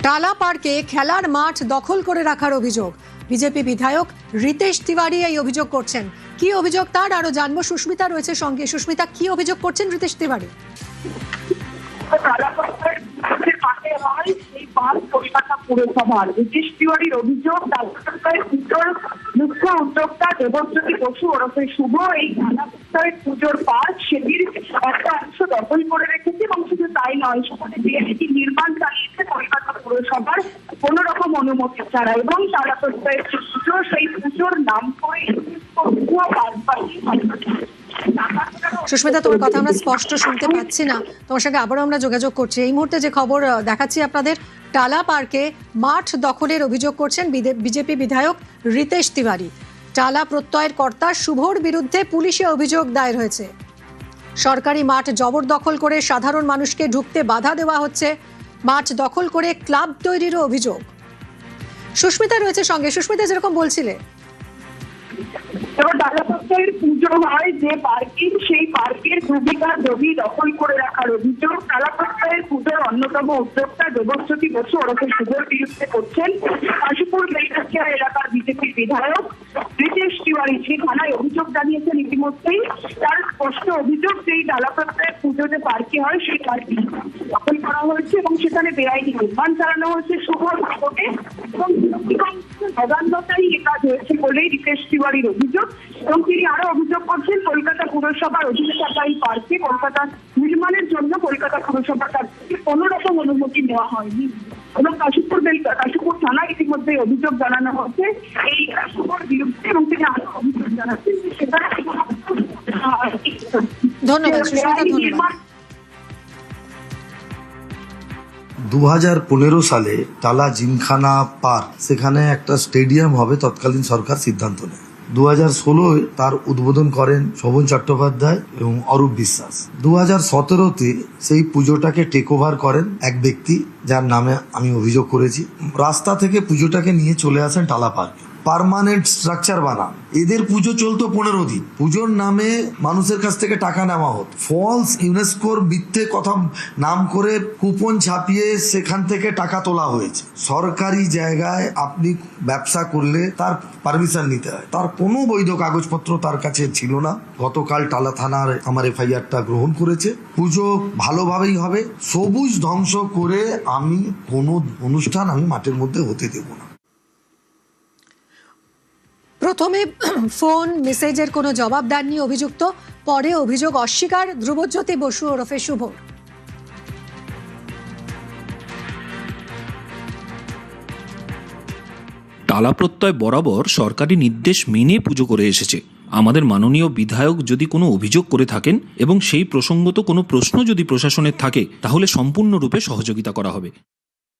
টালা পার্কে খেলার মাঠ দখল করে রাখার অভিযোগ। বিজেপি বিধায়ক রিতেশ তিওয়ারি এই অভিযোগ করছেন। কি অভিযোগ তার আরো জানবো। সুস্মিতা রয়েছে সঙ্গে। সুস্মিতা, কি অভিযোগ করছেন রিতেশ তিওয়ারি? রিতেশ তিওয়ারির অভিযোগ, মুখ্য উদ্যোক্তা দেবজ্যোতি বসু ওরফে শুভ এই পুজোর পার্ক সেটির একটা অংশ দখল করে রেখেছে এবং শুধু তাই নয়, সেখানে বিএসটি নির্মাণ চালিয়েছে কলকাতা পুরসভার কোন রকম অনুমতি ছাড়া এবং তারা প্রত্যয়ের পুজো সেই পুজোর নাম করে সুস্মিতা, তোমার কথা আমরা স্পষ্ট শুনতে পাচ্ছি না। তোমার সঙ্গে আবারও আমরা যোগাযোগ করছি। এই মুহূর্তে যে খবর দেখাচ্ছি আপনাদের, টালা পার্কে মাঠ দখলের অভিযোগ করছেন বিজেপি বিধায়ক রিতেশ তিওয়ারি। টালা প্রত্যয়ের কর্তা শুভর বিরুদ্ধে পুলিশে অভিযোগ দায়ের হয়েছে। সরকারি মাঠ জবরদখল করে সাধারণ মানুষকে ঢুকতে বাধা দেওয়া হচ্ছে। মাঠ দখল করে ক্লাব তৈরিরও অভিযোগ। সুস্মিতা রয়েছে সঙ্গে। সুস্মিতা, যেরকম বলছিলে, পুজো হয় যে পার্কিং, সেই পার্কের ভূমিকা জমি দখল করে রাখার অভিযোগ টালাপাড়ায় পুজোর অন্যতম উদ্যোক্তা দেবজ্যোতি বসু ওরফে শুভর বিরুদ্ধে করছেন কাশীপুর বেলগাছিয়া এলাকার বিজেপি বিধায়ক রিতেশ তিওয়ারি। সেই থানায় অভিযোগ জানিয়েছেন ইতিমধ্যেই। তার স্পষ্ট অভিযোগ যে এই টালাপাড়ায় পুজো যে পার্কে হয় সেই পার্কে দখল করা হয়েছে এবং সেখানে বেআইনি নির্মাণ চালানো হয়েছে শুভর ভোটে এবং অগান্যতাই এ কাজ হয়েছে বলেই রিতেশ তিওয়ারির অভিযোগ। এবং তিনি আরো অভিযোগ করছেন কলকাতা পুরসভার অধীনে থাকা এই পার্কে কলকাতা নির্মাণের জন্য কলকাতা পুরসভার কাছ থেকে কোনো রকম অনুমতি নেওয়া হয়নি এবং কাশীপুর থানায় ইতিমধ্যে অভিযোগ জানানো হচ্ছে এই শুভর বিরুদ্ধে এবং তিনি আরো অভিযোগ জানাচ্ছেন যে সেটা ধন্যবাদ সুস্মিতা, ধন্যবাদ। 2015 সালে টালা জিমখানা পার্ক, সেখানে একটা স্টেডিয়াম হবে তৎকালীন সরকার সিদ্ধান্ত নেয়। 2016 তার উদ্বোধন করেন শোভন চট্টোপাধ্যায় এবং অরূপ বিশ্বাস। 2017-তে সেই পুজোটাকে টেক ওভার করেন এক ব্যক্তি যার নামে আমি অভিযোগ করেছি। রাস্তা থেকে পুজোটাকে নিয়ে চলে আসেন টালা পার্কে, পার্মানেন্ট স্ট্রাকচার বানান। এদের পুজো চলতো 15 দিন। পুজোর নামে মানুষের কাছ থেকে টাকা নেওয়া হতো। ফলস ইউনেস্কোর মিথ্যে কথা নাম করে কুপন ছাপিয়ে সেখান থেকে টাকা তোলা হয়েছে। সরকারি জায়গায় আপনি ব্যবসা করলে তার পারমিশন নিতে হয়, তার কোনো বৈধ কাগজপত্র তার কাছে ছিল না। গতকাল টালা থানার আমার এফআইআরটা গ্রহণ করেছে। পুজো ভালোভাবেই হবে। সবুজ ধ্বংস করে আমি কোনো অনুষ্ঠান আমি মাঠের মধ্যে হতে দেব না। প্রথমে ফোন মেসেজের কোনো জবাব দেননি অভিযুক্ত, পরে অভিযোগ অস্বীকার ধ্রুবজ্যোতি বসু ওরফে শুভ। টালা প্রত্যয় বরাবর সরকারি নির্দেশ মেনে পুজো করে এসেছে। আমাদের মাননীয় বিধায়ক যদি কোনো অভিযোগ করে থাকেন এবং সেই প্রসঙ্গত কোনো প্রশ্ন যদি প্রশাসনের থাকে, তাহলে সম্পূর্ণরূপে সহযোগিতা করা হবে।